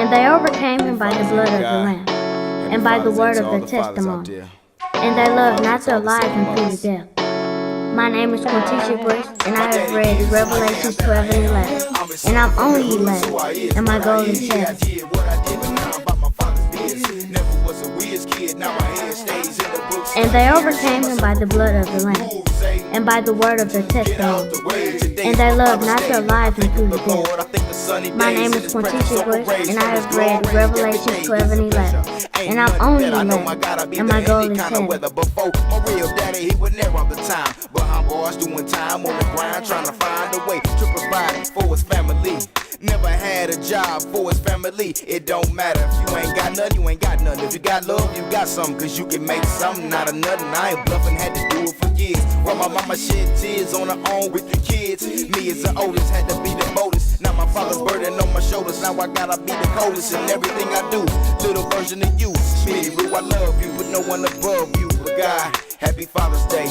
And they overcame him by the blood of the Lamb, and by the word of their testimony. And they loved not their lives unto the death. My name is Quintisha Bush, and I have read Revelations 12 and 11. And I'm only 11, and my goal is heaven. And they overcame him by the blood of the Lamb, and by the word of their testimony. And they loved not their lives unto the death. My name is Quintisha Bush, and I have read Revelations 12 and 11. And I'm only 11, and my goal is heaven. My real daddy, he would never have the time, but I'm boys doing time on the grind, trying to find a way to provide for his family. Never had a job for his family. It don't matter if you ain't got nothing, you ain't got nothing. If you got love, you got something, cause you can make something out of nothing. I ain't bluffing, had to do it for years. While my mama shed tears on her own with the kids. Me as the oldest had to be the boldest. Now my father's burden on my shoulders. Now I gotta be the coldest in everything I do. Little version of you, Lady Roo, I love you, but no one above you. But God, happy Father's Day.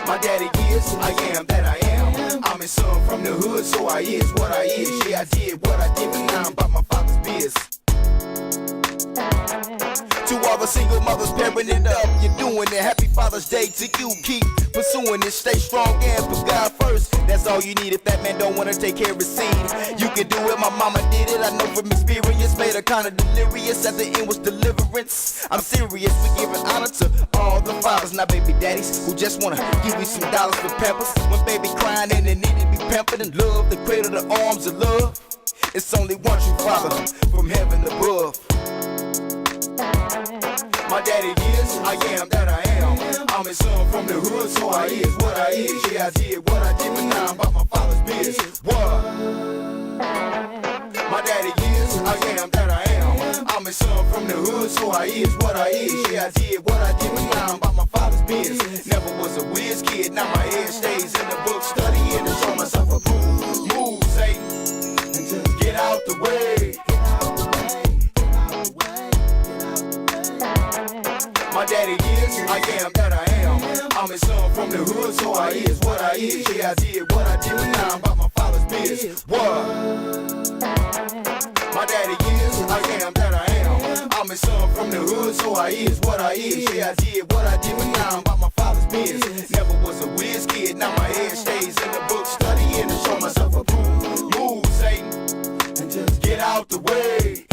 My daddy is, I am that I am. I'm his son from the hood, so I is what I is. Yeah, I did what I did, but now I'm about my father's biz. To all the single mothers pairing it up, you're doing it. Happy Father's Day to you. Keep pursuing it, stay strong and put God first. That's all you need if that man don't wanna take care of his seed. You can do it, my mama did it. I know from experience, made her kinda delirious. At the end was deliverance. I'm serious, we giving honor to all the fathers, not baby daddies, who just wanna give you some dollars for pampers. When baby crying and they need to be pampered and love, the cradle, the arms of love. It's only one true Father from heaven above. My daddy is, I am that I am. I'm his son from the hood, so I is what I is. Yeah, I did what I did, but now I'm about my father's biz. What? My daddy is, I am that I am. I'm his son from the hood, so I is what I is. Yeah, I did what I did, but now I'm about my father's biz. Never was a whiz kid, now my head stays in the book, studying and show myself approved. Move, Satan, and just get out the way. My daddy is, I am that I am. I'm his son from the hood, so I is what I is. Yeah, I did what I did, but now I'm about my father's biz. What? My daddy is, I am that I am. I'm his son from the hood, so I is what I is. Yeah, I did what I did, but now I'm about my father's biz. Never was a whiz kid, now my head stays in the book, studying and show myself approved. Move, Satan, and just get out the way.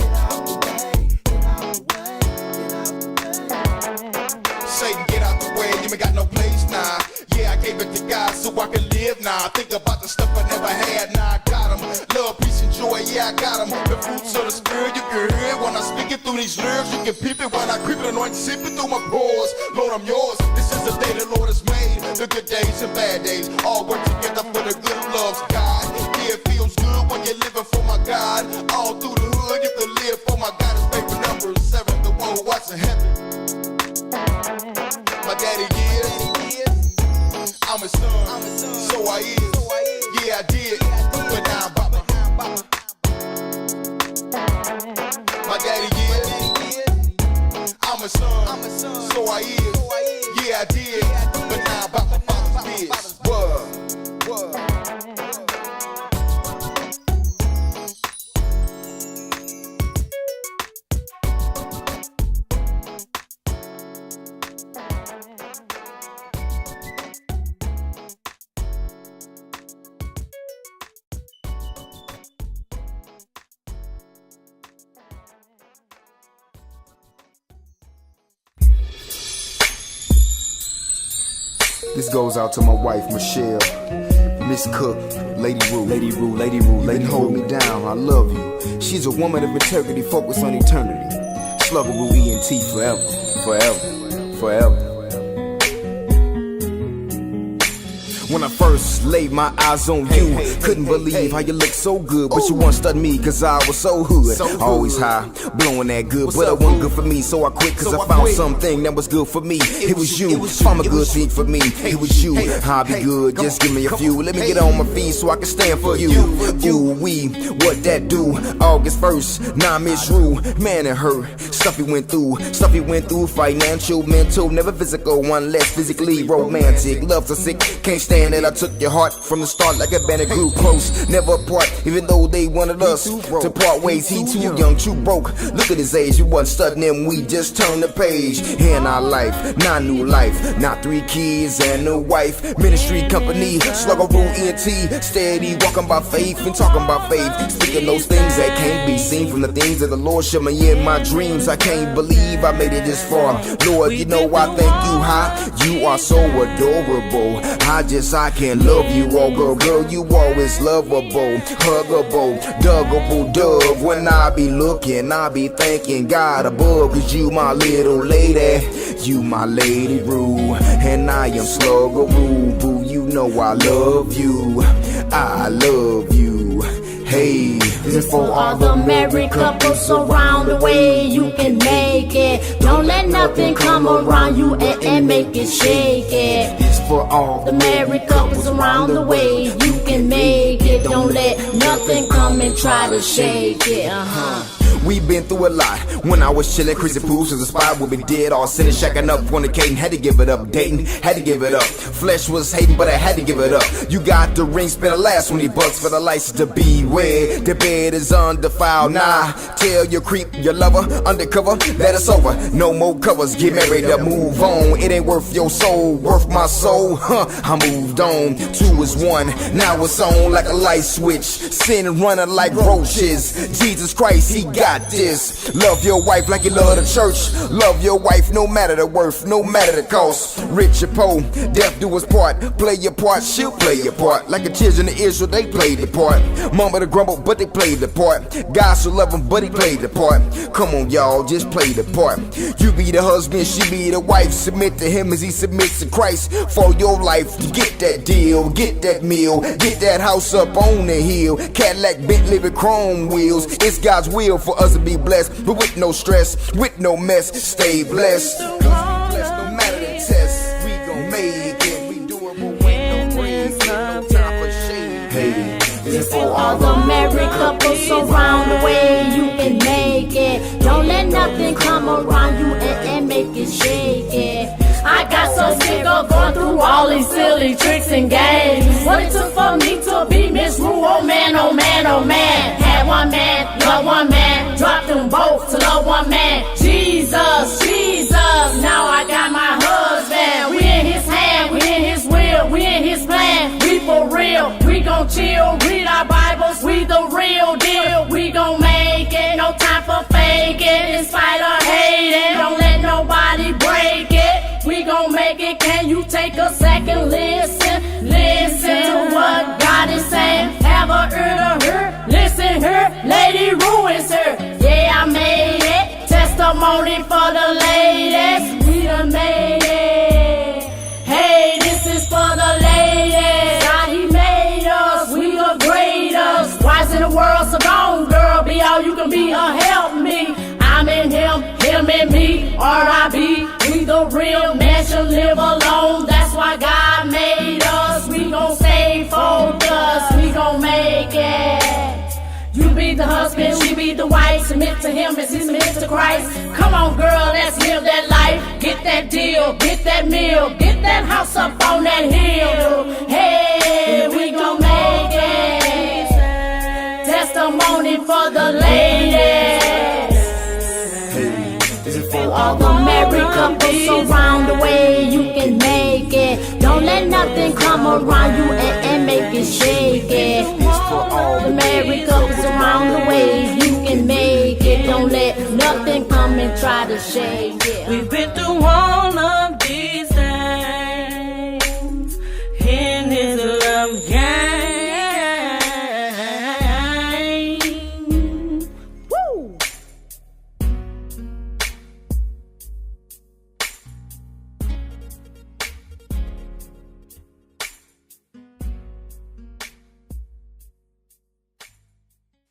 Satan, get out the way, you ain't got no place now. Yeah, I gave it to God so I can live now. Think about the stuff I never had, now I got them. Love, peace, and joy, yeah, I got them. The fruits of the spirit, you can hear it when I speak it through these nerves. You can peep it when I creep it, anoint, sip it through my pores. Lord, I'm yours, this is the day the Lord has made. The good days and bad days, all work together for the good who loves God. Yeah, it feels good when you're living for my God. All through the hood, you can live for my God. His favorite number is 7, the one who watches in heaven. My daddy is, I'm his son, so I is, yeah I did, but now I'm about my daddy is, I'm his son, so I is, yeah I did, but now I'm about my father's biz. What? This goes out to my wife, Michelle, Miss Cook, Lady Roo. Lady Roo, Lady Roo, Lady Roo. Hold me down, I love you. She's a woman of integrity, focused on eternity. Slugger Roo, ENT forever, forever, forever. When I first laid my eyes on you, couldn't believe how you looked so good. But you once stunned me cause I was so hood. Always high, blowing that good, but it wasn't good for me. So I quit cause I found something that was good for me. It was you, found a good thing for me. It was you, I'll be good, just give me a few. Let me get on my feet so I can stand for you. Ooh, we, what that do? August 1st, nah, Miss Roo. Man, it hurt, stuff he went through. Financial, mental, never physical, one less physically romantic. Love's a sick, can't stand saying that I took your heart from the start like a band that grew close, never apart, even though they wanted us to part ways. He too young, too broke. Look at his age, we wasn't studying him, we just turned the page. Here in our life, not new life, not 3 kids and a wife. Ministry company, Slugger Roo ENT, steady walking by faith and talking about faith, speaking those things that can't be seen from the things that the Lord showed me in my dreams. I can't believe I made it this far. Lord, you know I thank you high. You are so adorable. I can't love you all, girl, you always lovable, huggable, duggable dove. When I be looking, I be thanking God above, cause you my little lady, you my Lady Roo, and I am Slugger Roo. Boo, you know I love you, I love you. Hey, this is for all the married couples around the way. You can make it. Don't let nothing come around you and make it shake it. It's for all the married couples around the way. You can make it. Don't let nothing come and try to shake it. We been through a lot. When I was chillin', crazy pools was a spot where we did all sinning, shacking up, fornicating, had to give it up, dating, had to give it up. Flesh was hating, but I had to give it up. You got the ring, spend the last 20 bucks for the license to beware. The bed is undefiled, nah. Tell your creep, your lover, undercover, that it's over. No more covers, get married to move on. It ain't worth your soul, worth my soul, I moved on. 2 is 1, now it's on like a light switch. Sin running like roaches. Jesus Christ, he got this. Love your wife like you love the church. Love your wife no matter the worth, no matter the cost. Rich or poor, death do his part. Play your part, she'll play your part. Like the children of Israel, they played the part. Mama to grumble, but they played the part. God so love him, but he played the part. Come on y'all, just play the part. You be the husband, she be the wife. Submit to him as he submits to Christ. For your life, to get that deal, get that meal, get that house up on the hill. Cadillac, Bentley with chrome wheels. It's God's will for us to be blessed, but with no stress, with no mess. Stay blessed, cause we blessed no matter the test. We gon' make it. We do it, but with no breeze, no time for shade. Hey, this for all the married couples around the way. You can make it. Don't let nothing come around you and make it shake it. I got so sick of going through all these silly tricks and games. What it took for me to be Miss Roo, oh man, oh man, oh man. Had one man, love one man, dropped them both to love one man. Jesus, Jesus, now I got my husband. We in his hand, we in his will, we in his plan. We for real, we gon' chill, read our Bibles, we the real deal. We gon' make it, no time for faking, in spite of hating. Don't let nobody break it. We gon' make it, can you take a second, listen to what God is saying. Have a ear to her, listen her, Lady Roo is her. Yeah, I made it, testimony for the ladies, we done made it. Hey, this is for the ladies, God he made us, we the greatest. Wise in the world, so gone girl, be all you can be, help me. I'm in him, him in me, R.I.B. We the real man should live alone. That's why God made us. We gon' stay focused. We gon' make it. You be the husband, she be the wife. Submit to him as he submits to Christ. Come on, girl, let's live that life. Get that deal, get that meal, get that house up on that hill. Hey, we gon' make it. Testimony for the ladies. For all the married couples around the way, you can make it. Don't let nothing come around you and make it shake it. For all the married couples around the way, you can make it. Don't let nothing come and try to shake it. We've been through all of these things in this love game.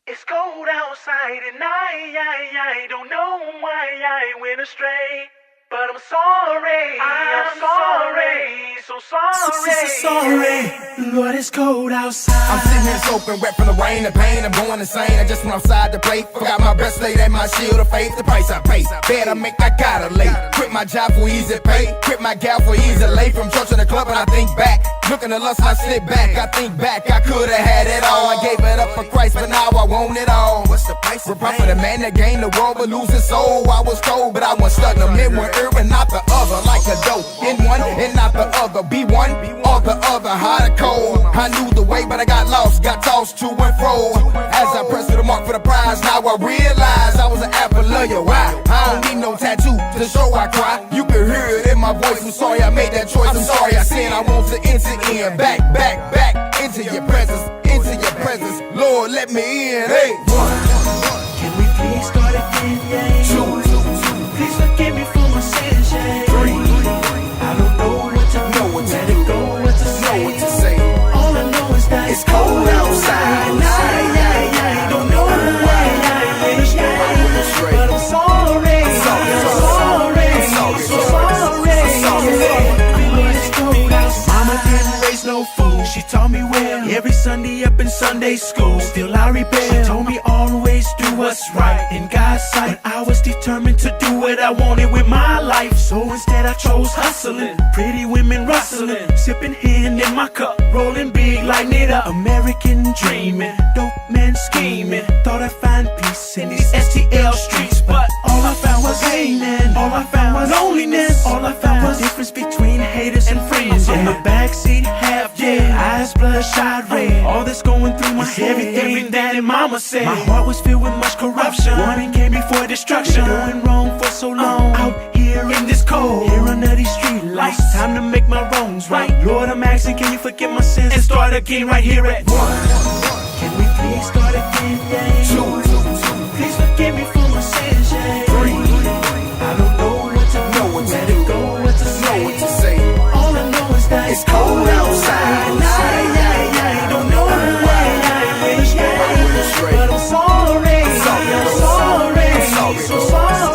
It's cold outside and I don't know why I went astray. But I'm sorry, I'm sorry, so sorry. Lord, it's cold outside. I'm sitting here soaking wet from the rain and pain. I'm going insane. I just went outside to play. Forgot my breastplate and my shield of faith. The price I pay. Bad I make, I gotta lay. Quit my job for easy pay. Quit my gal for easy lay. From church to the club and I think back. Looking at lust, I sit back, I think back, I could've had it all. I gave it up for Christ, but now I want it all. What's the price of pain? For the man that gained the world but lose his soul. I was told, but I was stuck. The men were and not the other. Like a dope, in one and not the other. Be one or the other, hot or cold. I knew the way, but I got lost, got tossed to and fro. As I pressed to the mark for the prize, now I realize I was an apple of your eye. I don't need no tattoo to show I cry. You can hear it in my voice. I'm sorry I made that choice. I'm sorry I sinned. I want to enter in. Back into your presence, into your presence. Lord, let me in. Hey, 1. Can we please start again? Yeah. 2. Please forgive me for my sins. Yeah. 3. I don't know what to do. Let it go, what to say. Know what to say. All I know is that It's cold outside. I don't know why I made a mistake, but I'm sorry. I'm sorry. Mama didn't raise no fool. She taught me well. Every Sunday up in Sunday school. Still I rebel. She told me always do what's right in God's sight. But I was determined to do what I wanted with my life. So instead I chose hustling. Pretty women rustling. Sipping hand in my cup. Rolling big like Nita. American dreaming. Dope men scheming. Thought I'd find peace in these STL streets. But all I found was pain and all I found was loneliness. All I found was the difference between haters and friends. On the backseat half, eyes bloodshot red. All that's going through my head, everything that mama said. My heart was filled with much corruption. Warning came before destruction. Doing wrong for so long, out here in this cold. Here under these street lights, time to make my wrongs right. Lord, I'm asking, can you forgive my sins and start again right here at 1. Can we please start again? Yeah. 2. Please forgive me for my sins. Yeah. 3. I don't know what to do. Let it go, what to say. Know what to say. All I know is that It's cold outside. I don't know why I made a mistake, but I'm sorry. So sorry.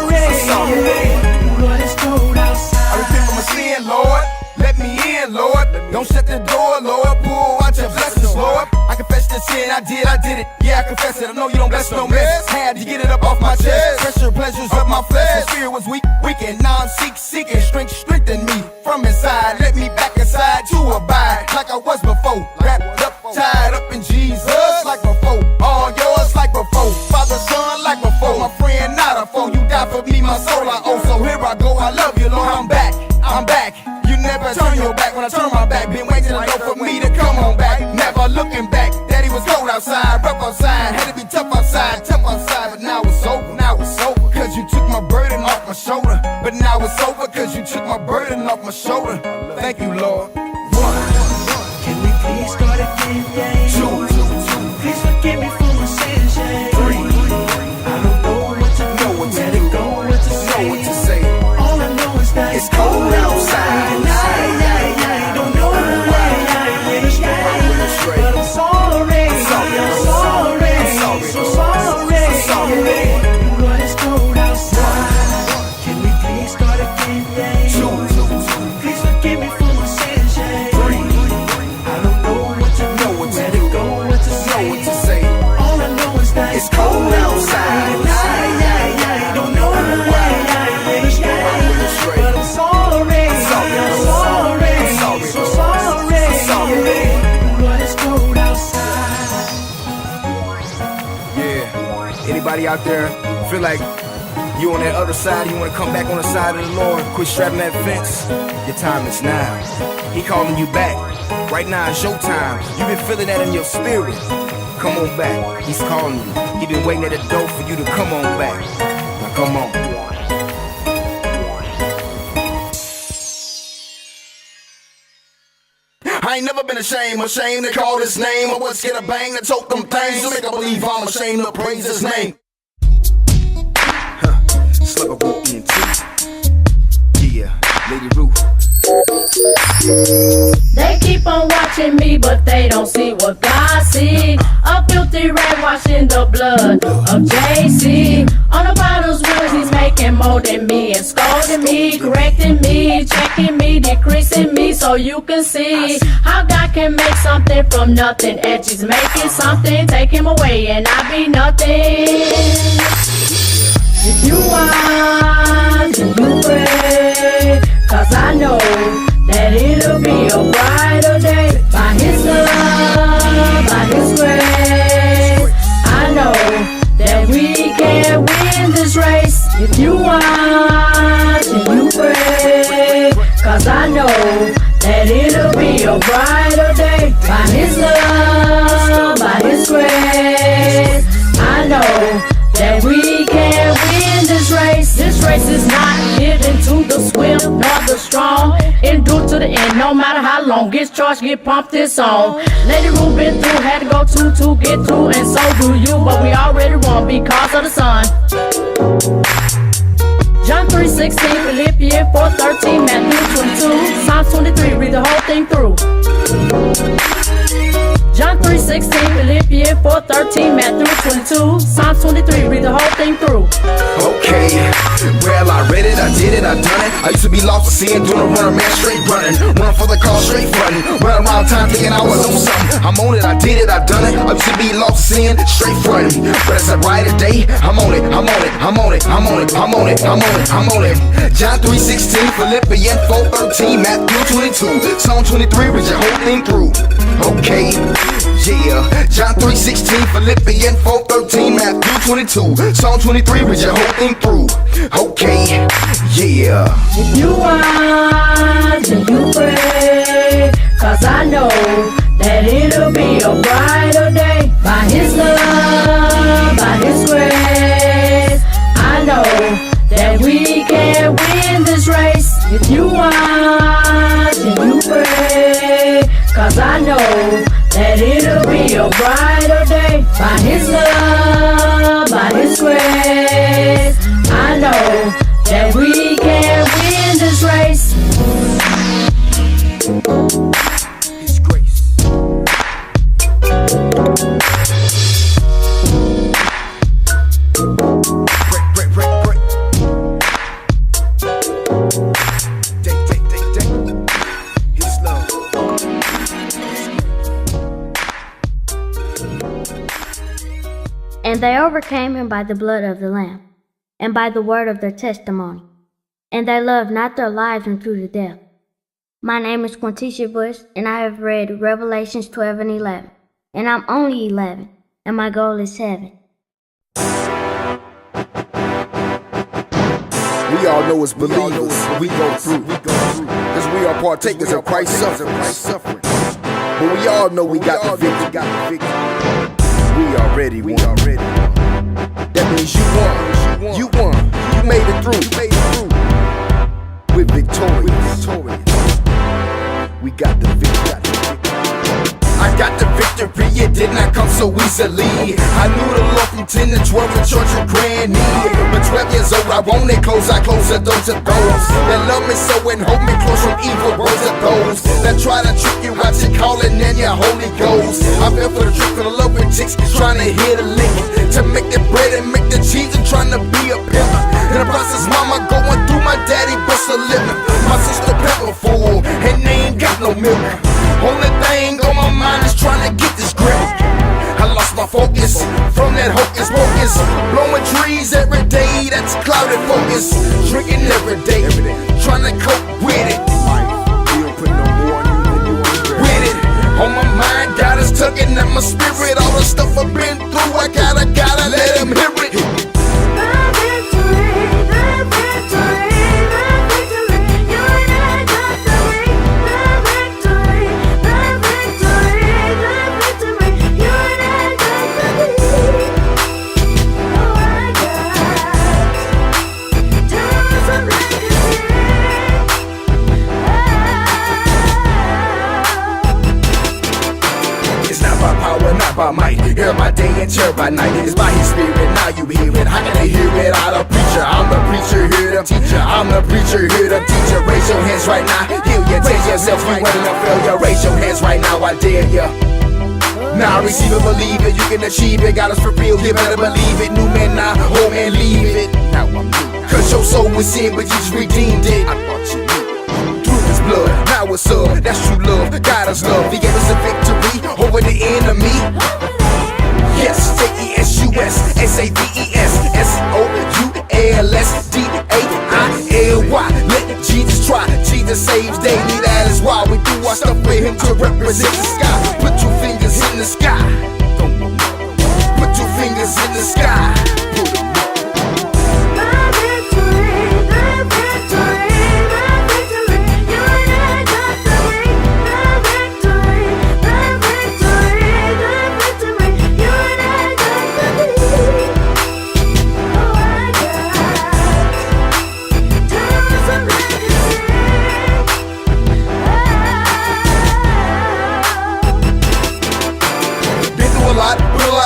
What is cold outside? I repent for my sin, Lord. Let me in, Lord. Don't shut the door, Lord. Pull out your blessings, Lord. I confess the sin I did it. Yeah, I confess it. I know you don't bless no mess. Had to get it up off my chest. Pressure, pleasures of my flesh. My spirit was weak, and now I'm seeking strength. Strengthen me from inside. Let me back inside to abide like I was before. Wrapped up, tied up in Jesus like before. All yours like before. Father, son like before. My friend, not a foe. You died for me, my soul I owe. So here I go. I love you, Lord. I'm back. You never turn your back when I turn my back. Been waiting to go for me to come on back. Never looking back. Daddy was cold outside, rough outside. Had to be tough outside, but now it's over. Cause you took my burden off my shoulder. But now it's over cause you took my burden off my shoulder. Thank you, Lord. 1. Can we please start again? Yeah. 2. Please forgive me for my sins. Yeah. 3. I don't know what to do. Know what to Let do. it go, what to say. Know what to say. All I know is that It's cold outside. I don't know why I made a mistake, but I'm sorry. So sorry. What is cold outside? Can we please start again? Yeah. 2. Please forgive me for my sins. Yeah. 3. I don't know what to do. Know what to Let do. it go, what to say. Know what to say. All I know is that It's cold outside. I don't know why I made a mistake, but I'm sorry. So sorry. What is cold outside? Yeah. Anybody out there feel like you on that other side, you wanna come back on the side of the Lord, quit straddling that fence? Your time is now. He calling you back. Right now is your time. You've been feeling that in your spirit. Come on back. He's calling you. He been waiting at the door for you to come on back. Now come on. I ain't never been ashamed to call his name. I was scared of bang to tote them things to make I believe I'm ashamed to praise his name. Slugger Roo ENT. Yeah, Lady Roo. They keep on watching me, but they don't see what God see. A filthy rat washing the blood of JC. On the bottles where he's making more than me and scolding me, correcting me, checking me, decreasing me, so you can see how God can make something from nothing. Edges making something, take him away and I be nothing. If you watch and you pray, cause I know that it'll be a brighter day. no matter how long. Gets charged, get pumped, it's on. Lady Roo been through, had to go to get through, and so do you. But we already won because of the sun. John 3:16, Philippians 4:13, Matthew 22, Psalms 23, read the whole thing through. John 3:16, Philippians 4:13, Matthew 22, Psalms 23, read the whole thing through. Okay, well I read it, I did it, I done it. I used to be lost to sin, doing a runner, man, straight running. Run for the call, straight frontin'. Run around time thinking I was on something. I'm on it, I did it, I done it. I used to be lost to sin, straight frontin'. But it's a right today, I'm on it, I'm on it, I'm on it, I'm on it, I'm on it, I'm on it, I'm on it. John 3:16, Philippians 4:13, Matthew 22, Psalm 23, read your whole thing through. Okay, yeah. John 3:16, Philippians 4:13, Matthew 22, Psalm 23, read your whole thing through. Okay, yeah. If you watch and you pray, cause I know that it'll be a brighter day. By His love, by His grace, I know that we can win this race. If you watch and you pray, cause I know that it'll be a brighter day. By His love, by His grace, I know that we can win this race. His grace. Break, break, break, break. Take. His love. And they overcame him by the blood of the Lamb, and by the word of their testimony. And they loved not their lives unto the death. My name is Quintisha Bush, and I have read Revelations 12 and 11. And I'm only 11, and my goal is heaven. We all know as believers, we go through. Cause we are partakers of Christ's suffering. But we all know we got the victory. We already won. That means you won. You made it through. We're victorious. We got the victory. I got the victory, it did not come so easily. I knew the Lord from 10 to 12 in church with granny. But 12 years old, I wanted close, I closed the door to those that love me so and hold me close from evil words of those that try to trick you out your calling and your Holy Ghost. I fell for the trick for the love with chicks trying to hit a lick, to make the bread and make the cheese and trying to be a pimp. In the process, mama going through, my daddy bust a living. My sister pepper full, and they ain't got no milk. Only thing on my mind is trying to get this grip. I lost my focus from that hocus pocus. Blowing trees every day, that's clouded focus. Drinking every day, trying to cope with it. With it on my mind, got us tugging at my spirit. All the stuff I've been through, I gotta let him hear it. By might, hear by day and cheer by night. It's by His Spirit, now you hear it. How can they hear it? I'm the preacher, I'm the preacher, here the teacher. I'm the preacher, here the teacher. Raise your hands right now. Heal you, tell yourself you ain't a failure. Raise your hands right now, I dare ya. Now receive it, believe it, you can achieve it. Got us for real, you better believe it. New man now, old man leave it. Now I'm new. Cause your soul was sin, but Jesus redeemed it. I thought you knew. Through His blood, now it's up, that's true love. God is love, He gave us a victory over the enemy. Yes, J-E-S-U-S, S-A-V-E-S, S-O-U-L-S-D-A-I-L-Y. Let Jesus try, Jesus saves daily. That is why we do our stuff for Him to represent the sky. Put two fingers in the sky. Put two fingers in the sky. Put 'em up.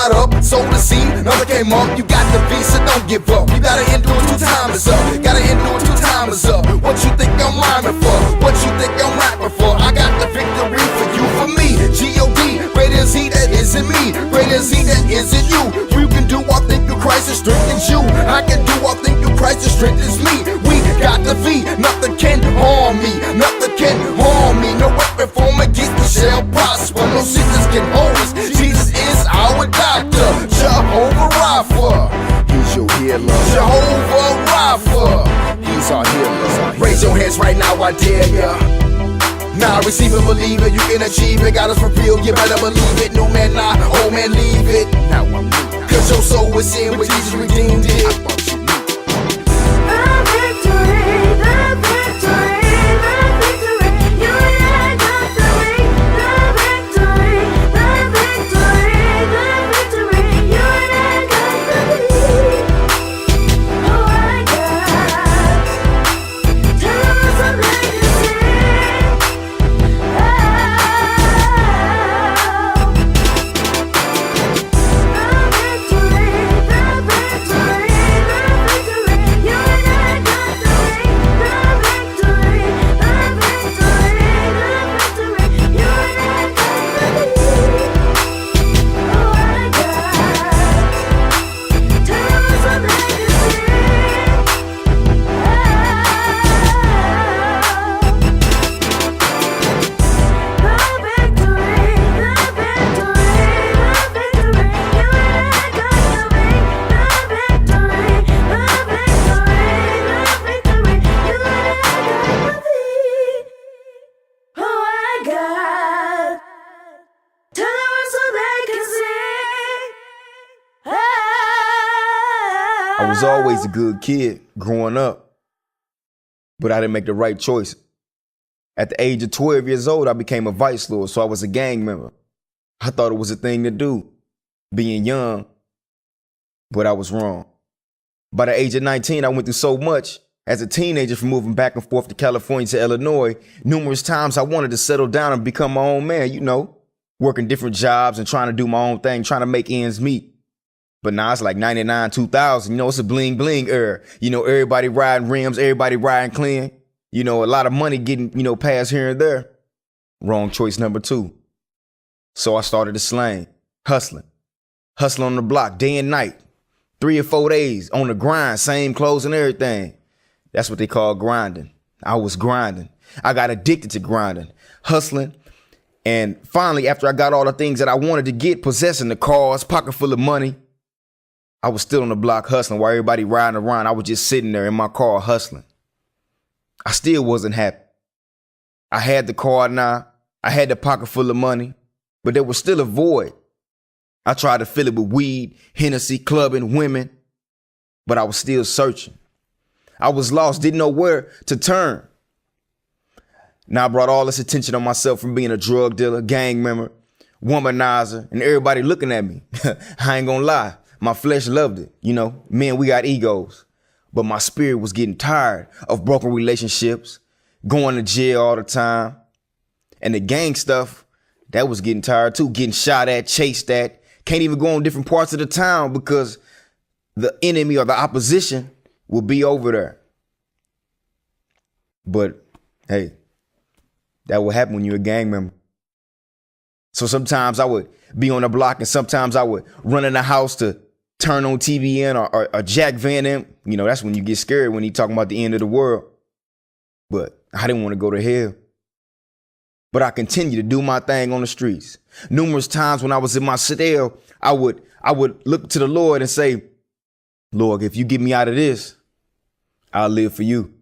got up, sowed the seed, another came up. You got the beat, so don't give up. You gotta endure till time is up. Gotta endure till time is up. What you think I'm rhyming for? What you think I'm rapping for? I got the victory for you, for me. G-O-D, greater is he that is in me, greater is he that is in you. You can do all things through Christ that strengthens you. I can do all things through Christ that strengthens me. We got the V, nothing can harm me, nothing can harm me. No weapon formed against me shall prosper. No sickness can hold us. Jesus is our doctor. Jehovah Rapha, he's your healer. Jehovah Rapha, he's our healer. Raise your hands right now, I dare ya. Now receive and believe it, you can achieve it. God is for real, you better believe it. New man not, old man leave it. Now I'm new. Cause your soul was sin, but Jesus redeemed it. I was always a good kid growing up, but I didn't make the right choice. At the age of 12 years old, I became a vice lord, so I was a gang member. I thought it was a thing to do, being young, but I was wrong. By the age of 19, I went through so much. As a teenager, from moving back and forth to California to Illinois, numerous times I wanted to settle down and become my own man, working different jobs and trying to do my own thing, trying to make ends meet. But now it's like 99, 2000, it's a bling bling era. Everybody riding rims, everybody riding clean. A lot of money getting, passed here and there. Wrong choice number 2. So I started to slang, hustling on the block day and night, 3 or 4 days on the grind, same clothes and everything. That's what they call grinding. I was grinding. I got addicted to grinding, hustling. And finally, after I got all the things that I wanted to get, possessing the cars, pocket full of money, I was still on the block hustling while everybody riding around. I was just sitting there in my car hustling. I still wasn't happy. I had the car now. I had the pocket full of money, but there was still a void. I tried to fill it with weed, Hennessy, clubbing, women, but I was still searching. I was lost, didn't know where to turn. Now I brought all this attention on myself from being a drug dealer, gang member, womanizer, and everybody looking at me. I ain't gonna lie. My flesh loved it. Men, we got egos. But my spirit was getting tired of broken relationships, going to jail all the time. And the gang stuff, that was getting tired too. Getting shot at, chased at. Can't even go on different parts of the town because the enemy or the opposition will be over there. But hey, that will happen when you're a gang member. So sometimes I would be on the block and sometimes I would run in the house to turn on TVN or Jack Van M. That's when you get scared when he talking about the end of the world. But I didn't want to go to hell. But I continued to do my thing on the streets. Numerous times when I was in my cell, I would look to the Lord and say, Lord, if you get me out of this, I'll live for you.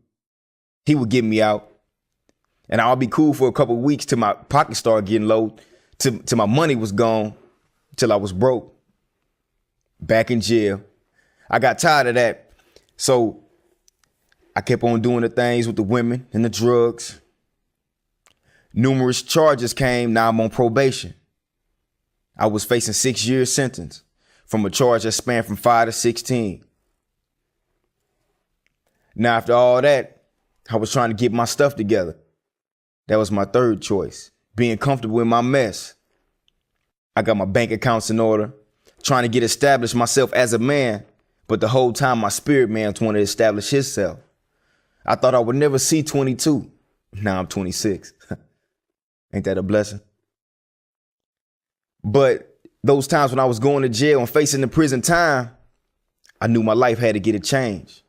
He would get me out. And I'll be cool for a couple of weeks till my pocket started getting low, till my money was gone, till I was broke. Back in jail. I got tired of that. So I kept on doing the things with the women and the drugs. Numerous charges came. Now I'm on probation. I was facing 6-year sentence from a charge that spanned from 5 to 16. Now, after all that, I was trying to get my stuff together. That was my third choice, being comfortable in my mess. I got my bank accounts in order, trying to get established myself as a man, but the whole time my spirit man wanted to establish himself. I thought I would never see 22. Now I'm 26. Ain't that a blessing? But those times when I was going to jail and facing the prison time, I knew my life had to get a change.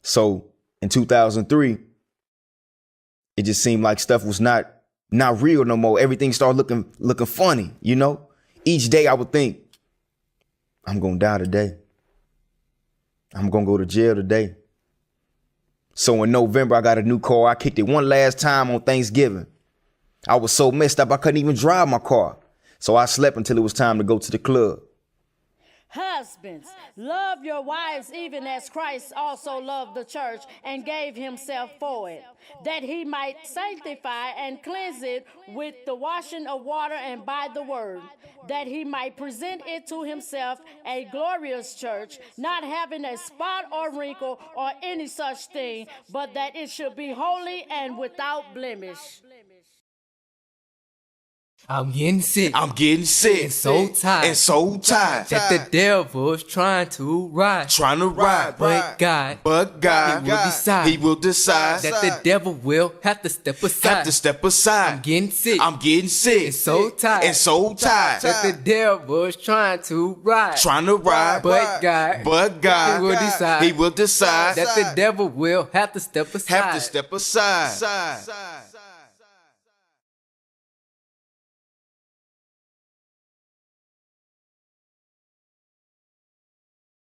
So in 2003, it just seemed like stuff was not real no more. Everything started looking funny, you know? Each day I would think, I'm gonna die today. I'm gonna go to jail today. So in November, I got a new car. I kicked it one last time on Thanksgiving. I was so messed up, I couldn't even drive my car. So I slept until it was time to go to the club. Husbands, love your wives even as Christ also loved the church and gave himself for it, that he might sanctify and cleanse it with the washing of water and by the word, that he might present it to himself a glorious church, not having a spot or wrinkle or any such thing, but that it should be holy and without blemish. I'm getting sick. I'm getting sick. And so tired. And so tired. That the devil's trying to ride. Trying to ride. But God. He will decide. That the devil will have to step aside. I'm getting sick. And so tired. That the devil's trying to ride. But God. He will decide. That the devil will have to step aside. Have to step aside.